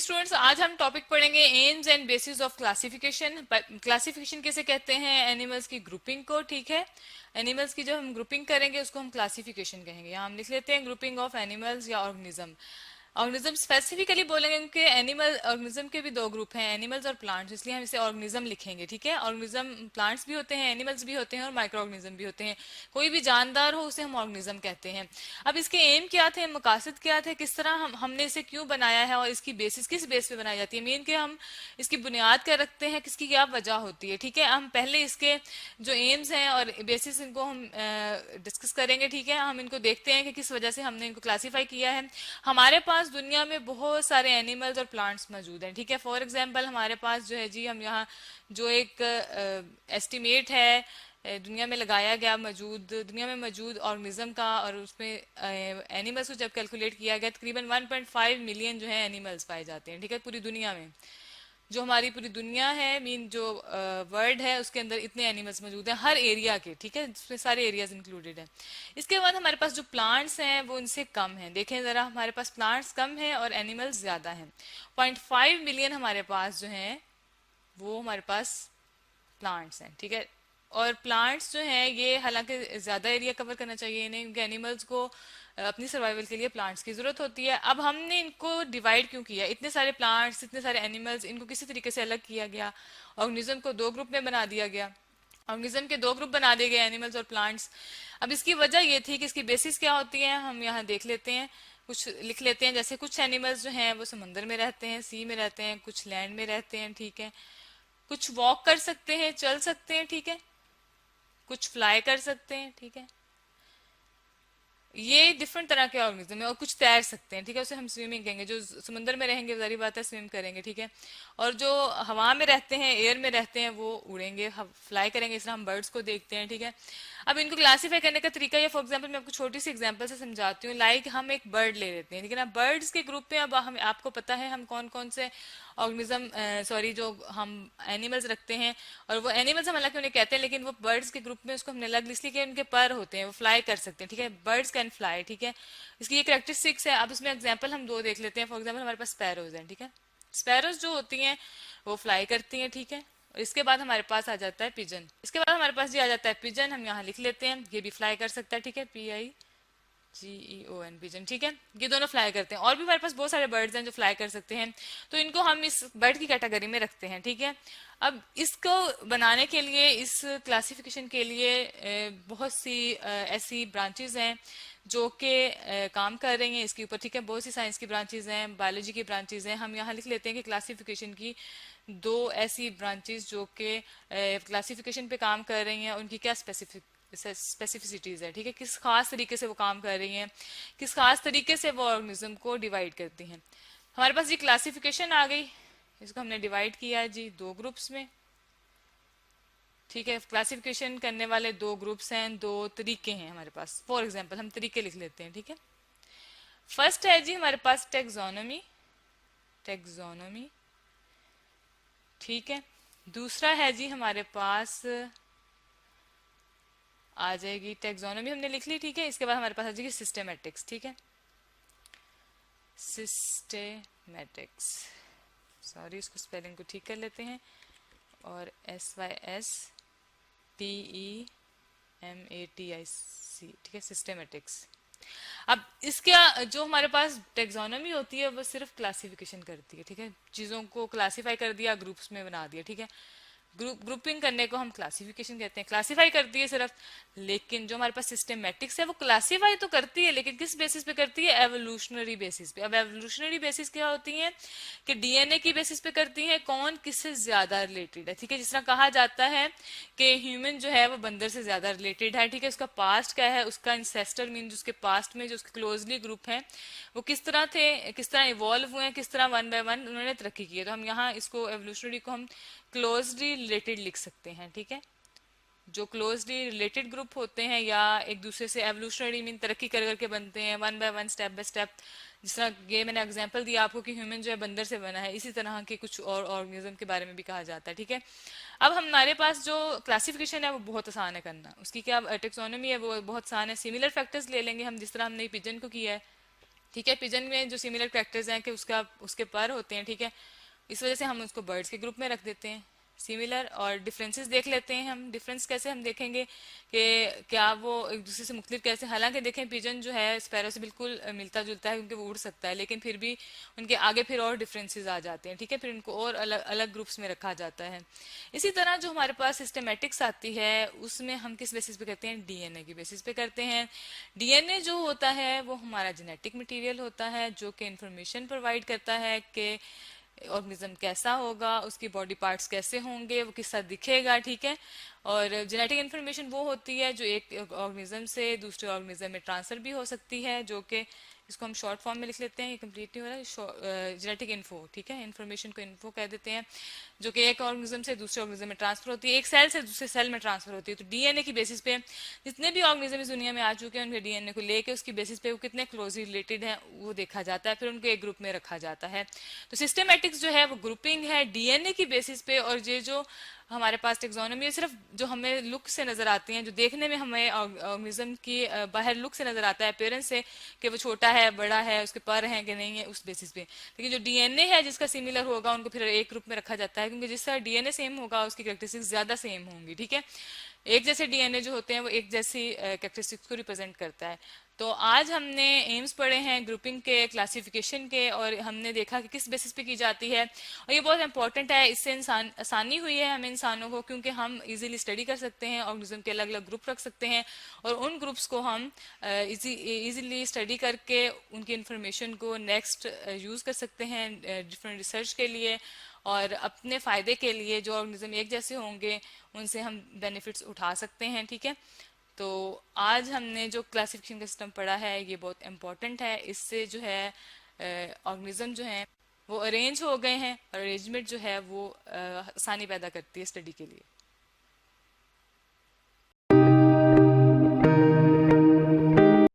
Students, आज हम topic पढ़ेंगे AIIMS and bases of classification. Classification कैसे कहते हैं एनिमल्स की ग्रुपिंग को, ठीक है। एनिमल्स की जब हम ग्रुपिंग करेंगे उसको हम क्लासिफिकेशन कहेंगे। यहाँ हम लिख लेते हैं ग्रुपिंग ऑफ एनिमल्स या ऑर्गेनिज्म। ऑर्गेनिज्म स्पेसिफिकली बोलेंगे क्योंकि एनिमल ऑर्गेनिज्म के भी दो ग्रुप हैं, एनिमल्स और प्लांट्स, इसलिए हम इसे ऑर्गेनिज्म लिखेंगे, ठीक है। ऑर्गेनिज्म प्लांट्स भी होते हैं, एनिमल्स भी होते हैं और माइक्रो ऑर्गेनिज्म भी होते हैं। कोई भी जानदार हो उसे हम ऑर्गेनिज्म कहते हैं। अब इसके एम क्या थे, मकासद क्या थे, किस तरह हमने इसे क्यों बनाया है और इसकी बेसिस किस बेस पे बनाई जाती है, मेन के हम इसकी बुनियाद क्या रखते हैं, किसकी क्या वजह होती है, ठीक है। हम पहले इसके जो एम्स हैं और बेसिस इनको हम डिस्कस करेंगे, ठीक है। हम इनको देखते हैं कि किस वजह से हमने इनको क्लासीफाई किया है। हमारे पास दुनिया में बहुत सारे एनिमल्स और प्लांट्स मौजूद हैं, ठीक है। फॉर एग्जांपल हमारे पास जो है जी, हम यहाँ जो एक एस्टिमेट है दुनिया में लगाया गया, दुनिया में मौजूद ऑर्गेनिज्म का, और उसमें एनिमल्स को जब कैलकुलेट किया गया तकरीबन 1.5 मिलियन जो है एनिमल्स पाए जाते हैं, ठीक है, पूरी दुनिया में। जो हमारी पूरी दुनिया है, मीन जो वर्ल्ड है, उसके अंदर इतने एनिमल्स मौजूद हैं हर एरिया के, ठीक है, उसमें सारे एरियाज इंक्लूडेड हैं। इसके बाद हमारे पास जो प्लांट्स हैं वो इनसे कम हैं। देखें जरा, हमारे पास प्लांट्स कम हैं और एनिमल्स ज्यादा हैं। 0.5 मिलियन हमारे पास जो हैं वो हमारे पास प्लांट्स हैं, ठीक है। और प्लांट्स जो हैं ये हालांकि ज्यादा एरिया कवर करना चाहिए इन्हें, क्योंकि एनिमल्स को अपनी सर्वाइवल के लिए प्लांट्स की जरूरत होती है। अब हमने इनको डिवाइड क्यों किया, इतने सारे प्लांट्स, इतने सारे एनिमल्स, इनको किसी तरीके से अलग किया गया, ऑर्गेनिज्म को दो ग्रुप में बना दिया गया। ऑर्गेनिज्म के दो ग्रुप बना दिए गए, एनिमल्स और प्लांट्स। अब इसकी वजह ये थी कि इसकी बेसिस क्या होती है, हम यहाँ देख लेते हैं, कुछ लिख लेते हैं। जैसे कुछ एनिमल्स जो हैं वो समंदर में रहते हैं, सी में रहते हैं, कुछ लैंड में रहते हैं, ठीक है। कुछ वॉक कर सकते हैं, चल सकते हैं, ठीक है। कुछ फ्लाई कर सकते हैं, ठीक है। ये डिफरेंट तरह के ऑर्गेनिज्म है। और कुछ तैर सकते हैं, ठीक है, उसे हम स्विमिंग कहेंगे। जो समुद्र में रहेंगे जारी बात है स्विम करेंगे, ठीक है। और जो हवा में रहते हैं, एयर में रहते हैं, वो उड़ेंगे, फ्लाई करेंगे। इस तरह हम बर्ड्स को देखते हैं, ठीक है। अब इनको क्लासीफाई करने का तरीका ये, फॉर एग्जाम्पल मैं आपको छोटी सी एग्जाम्पल से समझाती हूँ। लाइक हम एक बर्ड ले लेते हैं, ठीक है ना। बर्ड्स के ग्रुप में अब हम आपको पता है हम कौन कौन से ऑर्गेनिज्म सॉरी जो हम एनिमल्स रखते हैं। और वो एनिमल्स हम हालांकि उन्हें कहते हैं, लेकिन वो बर्ड्स के ग्रुप में उसको हमने अलग इसलिए कि उनके पर होते हैं, वो फ्लाई कर सकते हैं, ठीक है। बर्ड्स कैन फ्लाई, ठीक है। इसकी ये कैरेक्टरिस्टिक्स है। अब इसमें एग्जाम्पल हम दो देख लेते हैं। फॉर एग्जाम्पल हमारे पास स्पैरोज हैं, ठीक है। स्पैरोज जो होती हैं वो फ्लाई करती हैं, ठीक है। और इसके बाद हमारे पास आ जाता है पिजन। इसके बाद हमारे पास ये आ जाता है पिजन, हम यहाँ लिख लेते हैं, ये भी फ्लाई कर सकता है, ठीक है, PIGEON, पिजन, ठीक है। ये दोनों फ्लाई करते हैं। और भी हमारे पास बहुत सारे बर्ड्स हैं जो फ्लाई कर सकते हैं, तो इनको हम इस बर्ड की कैटेगरी में रखते हैं, ठीक है। अब इसको बनाने के लिए, इस क्लासिफिकेशन के लिए बहुत सी ऐसी ब्रांचेस हैं जो कि काम कर रही हैं इसके ऊपर, ठीक है। बहुत सी साइंस की ब्रांचेस हैं, बायोलॉजी की ब्रांचेस हैं। हम यहाँ लिख लेते हैं कि क्लासिफिकेशन की दो ऐसी ब्रांचेस जो कि क्लासिफिकेशन पे काम कर रही हैं, उनकी क्या स्पेसिफिसिटीज है, ठीक है। किस खास तरीके से वो काम कर रही हैं, किस खास तरीके से वो ऑर्गेनिज्म को डिवाइड करती हैं। हमारे पास ये क्लासिफिकेशन आ गई, इसको हमने डिवाइड किया जी दो ग्रुप्स में, ठीक है। क्लासिफिकेशन करने वाले दो ग्रुप्स हैं, दो तरीके हैं हमारे पास। फॉर एग्जांपल हम तरीके लिख लेते हैं, ठीक है। फर्स्ट है जी हमारे पास टेक्सोनोमी, टेक्सोनोमी, ठीक है। दूसरा है जी हमारे पास आ जाएगी टेक्सोनोमी, हमने लिख ली, ठीक है। इसके बाद हमारे पास आ जाएगी सिस्टेमेटिक्स, ठीक है। सिस्टेमेटिक्स, सॉरी इसको स्पेलिंग को ठीक कर लेते हैं, और SYSTEMATIC, ठीक है, सिस्टेमेटिक्स। अब इसके जो हमारे पास टेक्सोनोमी होती है वो सिर्फ क्लासिफिकेशन करती है, ठीक है। चीजों को क्लासिफाई कर दिया, ग्रुप्स में बना दिया, ठीक है। ग्रुपिंग करने को हम क्लासिफिकेशन कहते हैं, क्लासिफाई करती है सिर्फ। लेकिन जो हमारे पास सिस्टमेटिक्स है वो क्लासिफाई तो करती है, लेकिन किस बेसिस पे करती है, एवोल्यूशनरी बेसिस पे। अब एवोल्यूशनरी बेसिस क्या होती है कि डीएनए की बेसिस पे करती है, कौन किससे ज्यादा रिलेटेड है, ठीक है। जिस तरह कहा जाता है कि ह्यूमन जो है वो बंदर से ज्यादा रिलेटेड है, ठीक है। उसका पास्ट क्या है, उसका इंसेस्टर मीन उसके पास्ट में जो उसके क्लोजली ग्रुप है वो किस तरह थे, किस तरह इवॉल्व हुए, किस तरह वन बाय वन उन्होंने तरक्की की है। तो हम यहाँ इसको एवोल्यूशनरी को हम क्लोजली रिलेटेड लिख सकते हैं, ठीक है। जो क्लोजली रिलेटेड ग्रुप होते हैं या एक दूसरे से एवोल्यूशनरी मीन तरक्की कर करके बनते हैं, one by one, step by step. जिस तरह ये मैंने एग्जांपल दिया आपको कि ह्यूमन जो है बंदर से बना है, इसी तरह के कुछ और ऑर्गेनिज्म के बारे में भी कहा जाता है, ठीक है। अब हमारे पास जो क्लासिफिकेशन है वो बहुत आसान है करना, उसकी क्या टेक्सोनोमी है वो बहुत आसान है। सिमिलर फैक्टर्स ले लेंगे हम, जिस तरह हमने पिजन को किया है, ठीक है। पिजन में जो सिमिलर कैरेक्टर्स हैं कि उसका उसके पर होते हैं, ठीक है, इस वजह से हम उसको बर्ड्स के ग्रुप में रख देते हैं। सिमिलर और डिफरेंसेस देख लेते हैं हम। डिफरेंस कैसे हम देखेंगे कि क्या वो एक दूसरे से मुख्तलिफ कैसे, हालांकि देखें पिजन जो है स्पैरो से बिल्कुल मिलता जुलता है क्योंकि वो उड़ सकता है, लेकिन फिर भी उनके आगे फिर और डिफरेंसेस आ जाते हैं, ठीक है, फिर उनको और अलग अलग ग्रुप्स में रखा जाता है। इसी तरह जो हमारे पास सिस्टमेटिक्स आती है उसमें हम किस बेसिस पे करते हैं, डीएनए की बेसिस पे करते हैं। डीएनए जो होता है वो हमारा जेनेटिक मटेरियल होता है जो कि इंफॉर्मेशन प्रोवाइड करता है कि ऑर्गेनिज्म कैसा होगा, उसकी बॉडी पार्ट्स कैसे होंगे, वो किस तरह दिखेगा, ठीक है। और जेनेटिक इन्फॉर्मेशन वो होती है जो एक ऑर्गेनिज्म से दूसरे ऑर्गेनिज्म में ट्रांसफर भी हो सकती है, जो कि इसको हम शॉर्ट फॉर्म में लिख लेते हैं, ये कंप्लीट नहीं हो रहा है, जेनेटिक इन्फो, ठीक है, इन्फॉर्मेशन को इन्फो कह देते हैं, जो कि एक ऑर्गेनिज्म से दूसरे ऑर्गेनिज्म में ट्रांसफर होती है, एक सेल से दूसरे सेल में ट्रांसफर होती है। तो डीएनए की बेसिस पे जितने भी ऑर्गेनिज्म इस दुनिया में आ चुके हैं उनके डीएनए को लेके उसकी बेसिस पे वो कितने क्लोजली रिलेटेड हैं वो देखा जाता है, फिर उनको एक ग्रुप में रखा जाता है। तो सिस्टमेटिक्स जो है वो ग्रुपिंग है डीएनए की बेसिस पे। और ये जो हमारे पास टेक्सोनोमी है सिर्फ जो हमें लुक से नजर आती हैं, जो देखने में हमें ऑर्गेनिज्म की बाहर लुक से नजर आता है, अपेयरेंस से, कि वो छोटा है, बड़ा है, उसके पर हैं कि नहीं है, उस बेसिस पे। लेकिन जो डीएनए है जिसका सिमिलर होगा उनको फिर एक ग्रुप में रखा जाता है, क्योंकि जिस तरह डीएनए सेम होगा उसकी कैरेक्टरिस्टिक्स ज्यादा सेम होंगी, ठीक है। एक जैसे डीएनए जो होते हैं वो एक जैसी कैरेक्टरिस्टिक्स को रिप्रेजेंट करता है। तो आज हमने एम्स पढ़े हैं ग्रुपिंग के, क्लासिफिकेशन के, और हमने देखा कि किस बेसिस पे की जाती है। और ये बहुत इंपॉर्टेंट है, इससे इंसान आसानी हुई है हमें इंसानों को, क्योंकि हम इजीली स्टडी कर सकते हैं, ऑर्गेनिज्म के अलग अलग ग्रुप रख सकते हैं, और उन ग्रुप्स को हम इजीली स्टडी करके उनकी इंफॉर्मेशन को नेक्स्ट यूज कर सकते हैं डिफरेंट रिसर्च के लिए, और अपने फायदे के लिए जो ऑर्गेनिज्म एक जैसे होंगे उनसे हम बेनिफिट्स उठा सकते हैं, ठीक है। तो आज हमने जो क्लासिफिकेशन का सिस्टम पढ़ा है ये बहुत इंपॉर्टेंट है। इससे जो है ऑर्गेनिज्म जो है वो अरेंज हो गए हैं, और अरेंजमेंट जो है वो आसानी पैदा करती है स्टडी के लिए।